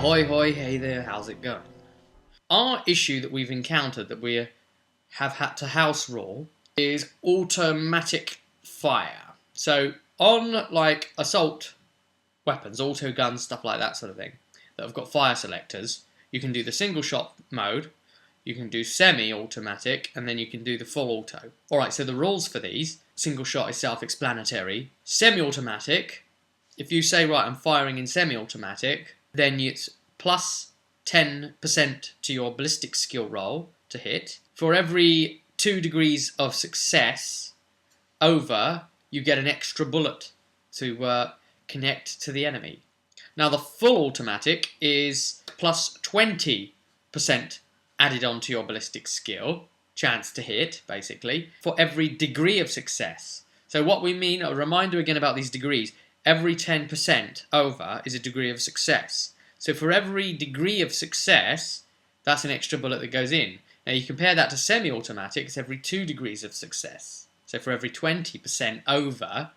Ahoy hoy, hey there, how's it going? Our issue that we've encountered that we have had to house rule is automatic fire. So on like assault weapons, auto guns, stuff like that sort of thing, that have got fire selectors, you can do the single shot mode, you can do semi-automatic, and then you can do the full auto. Alright, so the rules for these, single shot is self-explanatory. Semi-automatic, if you say, right, I'm firing in semi-automatic, then it's plus 10% to your ballistic skill roll to hit. For every 2 degrees of success over, you get an extra bullet to connect to the enemy. Now the full automatic is plus 20% added onto your ballistic skill, chance to hit, basically, for every degree of success. So what we mean, a reminder again about these degrees, every 10% over is a degree of success. So for every degree of success, that's an extra bullet that goes in. Now you compare that to semi-automatic, it's every 2 degrees of success. So for every 20% over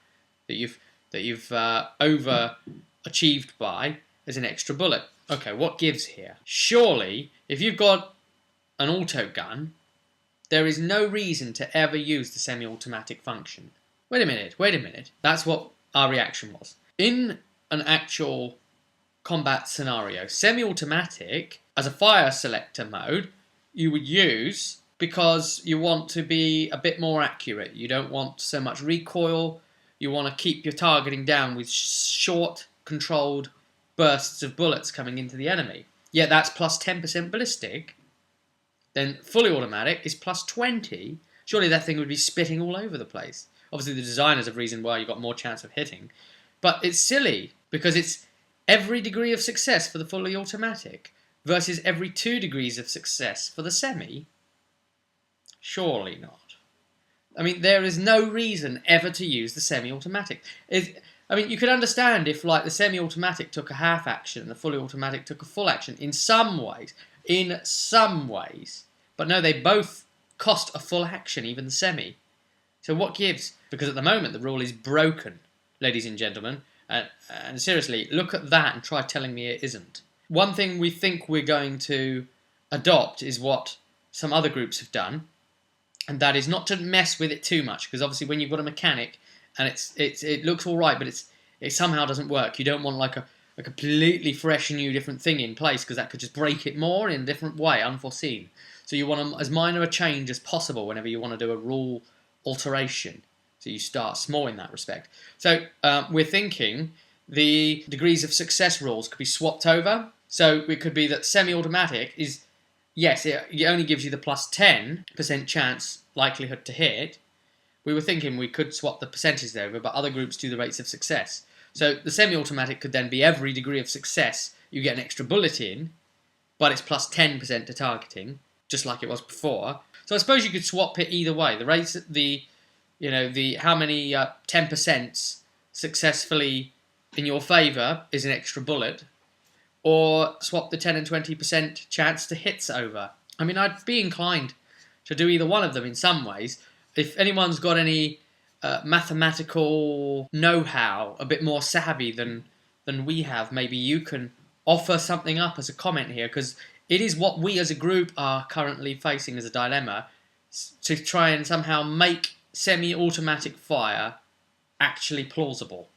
that you've over achieved by, is an extra bullet. Okay, what gives here? Surely, if you've got an auto gun, there is no reason to ever use the semi-automatic function. Wait a minute. That's what our reaction was. In an actual combat scenario, semi-automatic, as a fire selector mode, you would use because you want to be a bit more accurate. You don't want so much recoil. You want to keep your targeting down with short, controlled bursts of bullets coming into the enemy. Yeah, that's plus 10% ballistic. Then fully automatic is plus 20. Surely that thing would be spitting all over the place. Obviously, the designers have reasoned why you've got more chance of hitting. But it's silly, because it's every degree of success for the fully automatic versus every 2 degrees of success for the semi. Surely not. I mean, there is no reason ever to use the semi-automatic. I mean, you could understand if, like, the semi-automatic took a half action and the fully automatic took a full action in some ways. But no, they both cost a full action, even the semi. So what gives? Because at the moment the rule is broken, ladies and gentlemen. And seriously, look at that and try telling me it isn't. One thing we think we're going to adopt is what some other groups have done, and that is not to mess with it too much, because obviously when you've got a mechanic and it looks all right, but it somehow doesn't work, you don't want like a completely fresh new different thing in place, because that could just break it more in a different way, unforeseen. So you want as minor a change as possible whenever you want to do a rule alteration. So you start small in that respect. So we're thinking the degrees of success rules could be swapped over. So it could be that semi-automatic is, yes, it only gives you the plus 10% chance likelihood to hit. We were thinking we could swap the percentages over, but other groups do the rates of success. So the semi-automatic could then be every degree of success you get an extra bullet in, but it's plus 10% to targeting, just like it was before. So I suppose you could swap it either way. The rates, how many 10% successfully in your favour is an extra bullet, or swap the 10 and 20% chance to hits over. I mean, I'd be inclined to do either one of them in some ways. If anyone's got any mathematical know-how, a bit more savvy than we have, maybe you can offer something up as a comment here, because it is what we as a group are currently facing as a dilemma, to try and somehow make semi-automatic fire actually plausible.